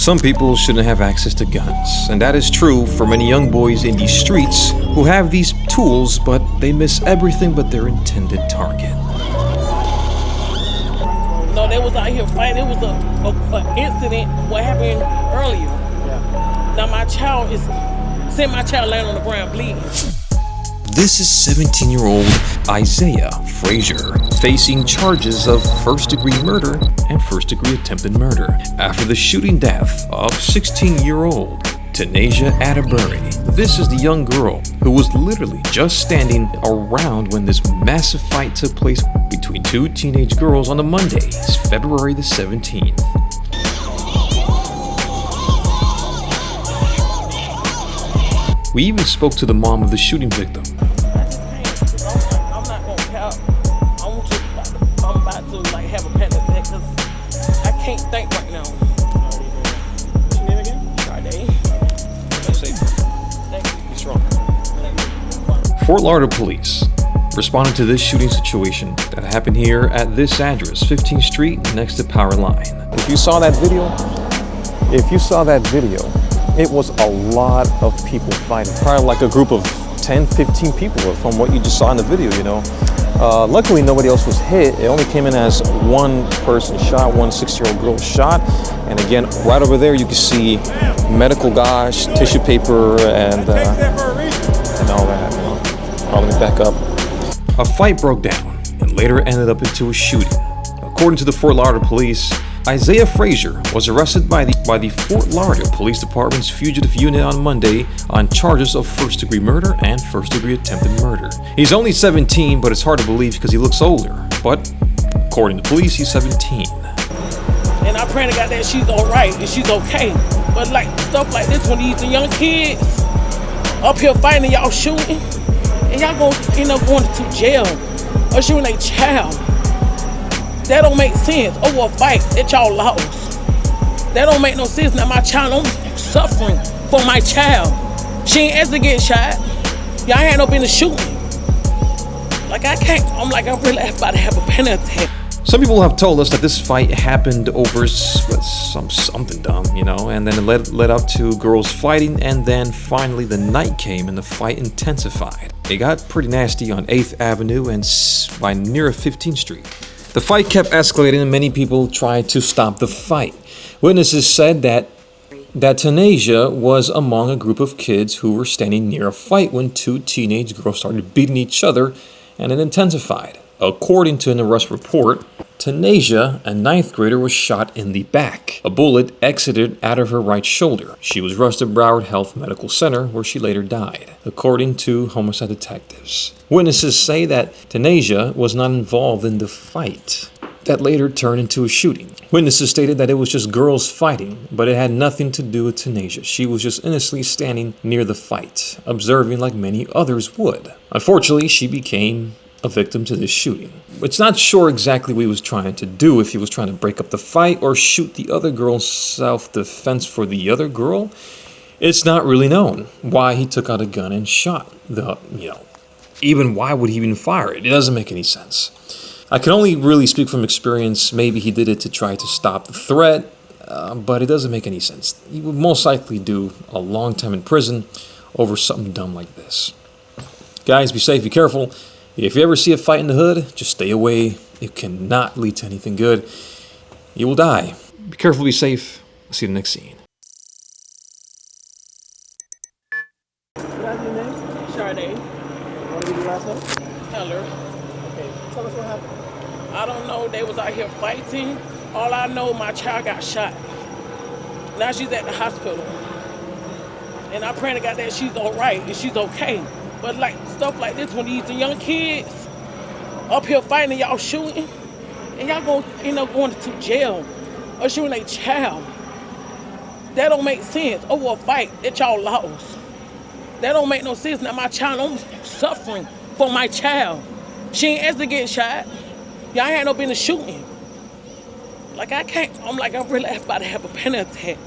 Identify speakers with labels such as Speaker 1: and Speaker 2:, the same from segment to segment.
Speaker 1: Some people shouldn't have access to guns, and that is true for many young boys in these streets who have these tools, but they miss everything but their intended target.
Speaker 2: No, they was out here fighting. It was a incident what happened earlier. Yeah. Now my child laying on the ground bleeding.
Speaker 1: This is 17-year-old Isaiah Frazier, facing charges of first-degree murder and first-degree attempted murder after the shooting death of 16-year-old Tanaejah Atterbury. This is the young girl who was literally just standing around when this massive fight took place between two teenage girls on the Monday, February the 17th. We even spoke to the mom of the shooting victim.
Speaker 2: I'm not gonna count. I'm about to have a panic attack because I can't think right now.
Speaker 3: What's your name again?
Speaker 2: Sade.
Speaker 3: Safe.
Speaker 2: Thank you.
Speaker 3: Be strong.
Speaker 1: Fort Lauderdale police responded to this shooting situation that happened here at this address, 15th Street, next to Power Line.
Speaker 3: If you saw that video, it was a lot of people fighting. Probably like a group of 10, 15 people from what you just saw in the video, you know. Luckily, nobody else was hit. It only came in as one person shot, one 6-year-old girl shot. And again, right over there, you can see medical gauze, tissue paper, and all that. You know. Let me back up.
Speaker 1: A fight broke down and later ended up into a shooting. According to the Fort Lauderdale police, Isaiah Frazier was arrested by the Fort Lauderdale Police Department's Fugitive unit on Monday on charges of first-degree murder and first-degree attempted murder. He's only 17, but it's hard to believe because he looks older. But according to police, he's 17.
Speaker 2: And I pray to God that she's all right and she's okay. But like stuff like this, when these young kids up here fighting and y'all shooting, and y'all gonna end up going to jail or shooting a child. That don't make sense. Over a fight that y'all lost. That don't make no sense. Now my child, I'm suffering for my child. She ain't asked to get shot. Y'all ain't up in the shooting. Like I can't, I'm really about to have a panic attack.
Speaker 1: Some people have told us that this fight happened over something dumb, you know, and then it led up to girls fighting, and then finally the night came and the fight intensified. It got pretty nasty on 8th Avenue and by near 15th Street. The fight kept escalating and many people tried to stop the fight. Witnesses said that Tanaejah was among a group of kids who were standing near a fight when two teenage girls started beating each other, and it intensified. According to an arrest report, Tanaejah, a 9th grader, was shot in the back. A bullet exited out of her right shoulder. She was rushed to Broward Health Medical Center, where she later died, according to homicide detectives. Witnesses say that Tanaejah was not involved in the fight that later turned into a shooting. Witnesses stated that it was just girls fighting, but it had nothing to do with Tanaejah. She was just innocently standing near the fight, observing like many others would. Unfortunately, she became a victim to this shooting. It's not sure exactly what he was trying to do, if he was trying to break up the fight or shoot the other girl in self-defense for the other girl. It's not really known why he took out a gun and shot even why would he even fire it? It doesn't make any sense. I can only really speak from experience. Maybe he did it to try to stop the threat, but it doesn't make any sense. He would most likely do a long time in prison over something dumb like this. Guys, be safe, be careful. If you ever see a fight in the hood, just stay away. It cannot lead to anything good. You will die. Be careful, be safe. I'll see you in the next scene.
Speaker 3: What's your name?
Speaker 2: Sade.
Speaker 3: What did you do last night?
Speaker 2: Heller.
Speaker 3: Okay, tell us what happened.
Speaker 2: I don't know. They was out here fighting. All I know, my child got shot. Now she's at the hospital. And I pray to God that she's all right and she's okay. But like stuff like this, when these young kids up here fighting and y'all shooting, and y'all gonna end up going to jail or shooting a child. That don't make sense. Over a fight that y'all lost. That don't make no sense. Now my child, I'm suffering for my child. She ain't asked to get shot. Y'all ain't up in the shooting. Like I can't, I'm really about to have a panic attack.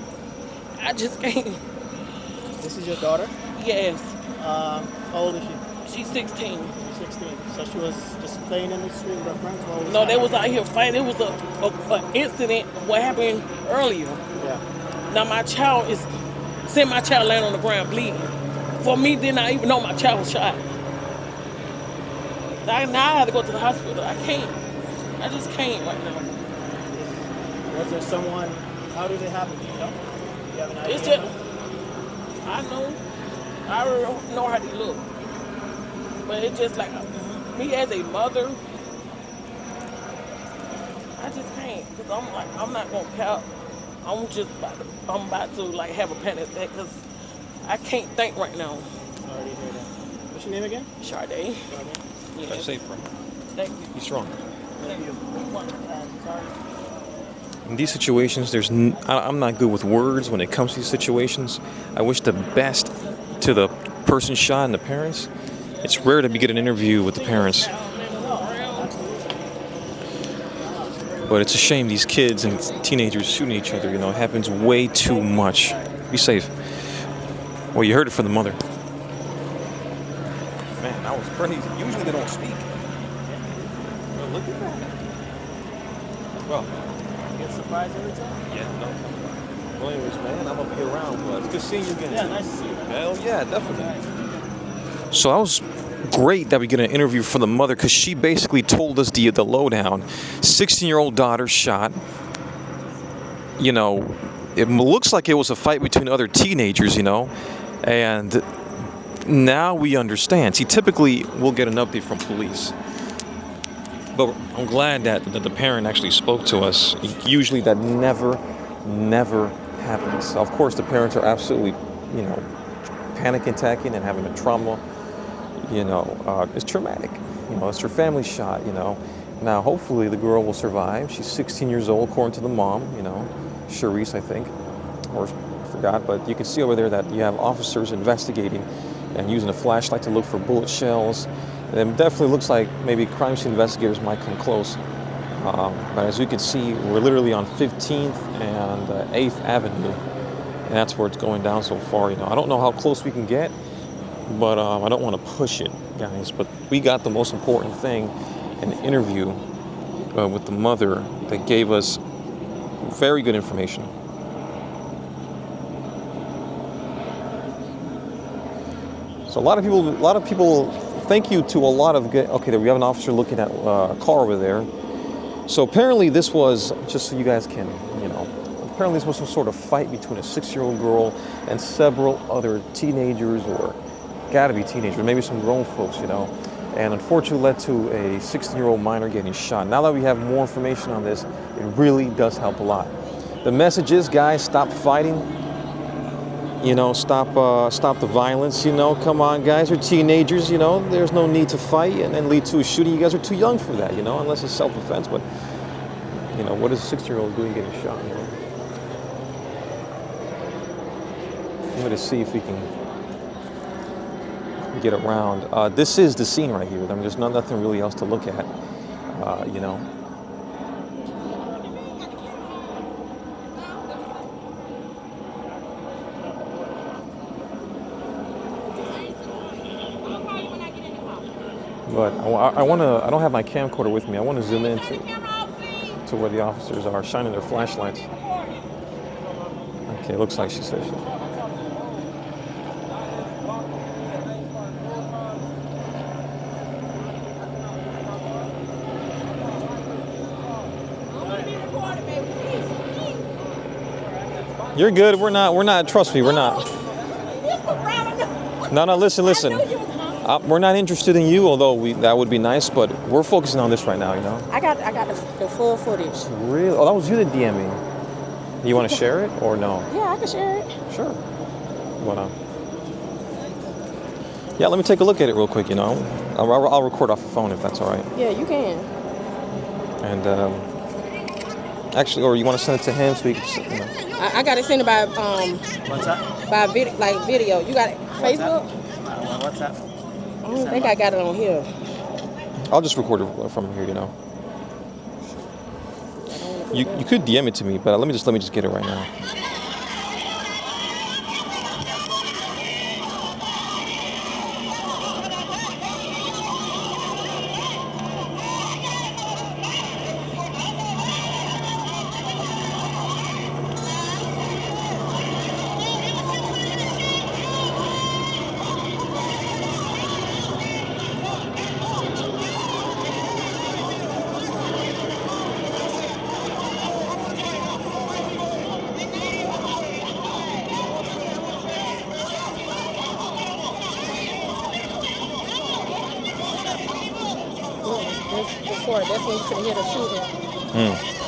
Speaker 2: I just can't.
Speaker 3: This is your daughter?
Speaker 2: Yes.
Speaker 3: How old is she?
Speaker 2: She's 16.
Speaker 3: 16. So she was just playing in the street with her friends?
Speaker 2: No, they was out here fighting. It was a incident what happened earlier.
Speaker 3: Yeah.
Speaker 2: Now my child is, seeing my child laying on the ground bleeding. For me, did not even know my child was shot. Now I have to go to the hospital. I can't. I just can't right now.
Speaker 4: Was there someone? How did it happen? Do you know? You have an idea?
Speaker 2: It's just, I know. I already know how they look. But it's just like, me as a mother, I just can't. Because I'm like, I'm not going to count. I'm about to like have a panic attack because I can't think right now.
Speaker 4: Already heard that. What's your name again?
Speaker 2: Sade.
Speaker 1: That's
Speaker 2: Yes.
Speaker 1: safe, bro.
Speaker 2: Thank you.
Speaker 1: Be strong.
Speaker 4: Thank you. Sorry.
Speaker 1: In these situations, I'm not good with words when it comes to these situations. I wish the best to the person shot and the parents. It's rare that we get an interview with the parents. But it's a shame these kids and teenagers shooting each other, you know, it happens way too much. Be safe. Well, you heard it from the mother. Man, that was crazy. Usually they don't speak. Well, look at that. Well,
Speaker 4: You get surprised every time?
Speaker 1: yeah, no. Well, anyways, man, I'm gonna be around, but it's good seeing you again.
Speaker 4: Yeah, nice to see you.
Speaker 1: Hell yeah, definitely. So that was great that we get an interview from the mother because she basically told us the lowdown. 16-year-old daughter shot. You know, it looks like it was a fight between other teenagers, you know, and now we understand. See, typically we'll get an update from police. But I'm glad that the parent actually spoke to us. Usually that never happens. Of course, the parents are absolutely, you know, panic attacking and having a trauma. You know, it's traumatic. You know, it's her family shot, you know. Now, hopefully the girl will survive. She's 16 years old, according to the mom, you know, Charisse, I think, or I forgot. But you can see over there that you have officers investigating and using a flashlight to look for bullet shells. And it definitely looks like maybe crime scene investigators might come close. But as you can see, we're literally on 15th and 8th Avenue. And that's where it's going down so far, you know. I don't know how close we can get, but I don't want to push it, guys. But we got the most important thing, an interview with the mother that gave us very good information. So a lot of people, thank you to a lot of good, okay, we have an officer looking at a car over there. So apparently this was, just so you guys can, you know, apparently this was some sort of fight between a 6-year-old girl and several other teenagers, or gotta be teenagers, maybe some grown folks, you know. And unfortunately led to a 16-year-old minor getting shot. Now that we have more information on this, it really does help a lot. The message is, guys, stop fighting. You know, stop the violence, you know. Come on, guys, you're teenagers, you know. There's no need to fight and then lead to a shooting. You guys are too young for that, you know, unless it's self-defense. But, you know, what is a 6-year-old doing getting shot, you know? I'm going to see if we can get around. This is the scene right here. I mean, there's nothing really else to look at, you know. But I don't have my camcorder with me. I want to zoom in to where the officers are shining their flashlights. Okay, looks like she said she. You're good. We're not. Trust me, we're not. No, listen. We're not interested in you, although that would be nice, but we're focusing on this right now, you know?
Speaker 5: I got the full footage.
Speaker 1: Really? Oh, that was you that DM'd me. You want to share it or no?
Speaker 5: Yeah, I can share it.
Speaker 1: Sure. Yeah, let me take a look at it real quick, you know? I'll record off the phone if that's all right.
Speaker 5: Yeah, you can.
Speaker 1: And, actually, or you want to send it to him so he can, you know?
Speaker 5: I got it sent by,
Speaker 4: What's that?
Speaker 5: by video. You got it? Facebook?
Speaker 4: What's that?
Speaker 5: I don't think I got it on here.
Speaker 1: I'll just record it from here, you know? You could DM it to me, but let me just get it right now.
Speaker 5: door. That's when you finna hear the shooting.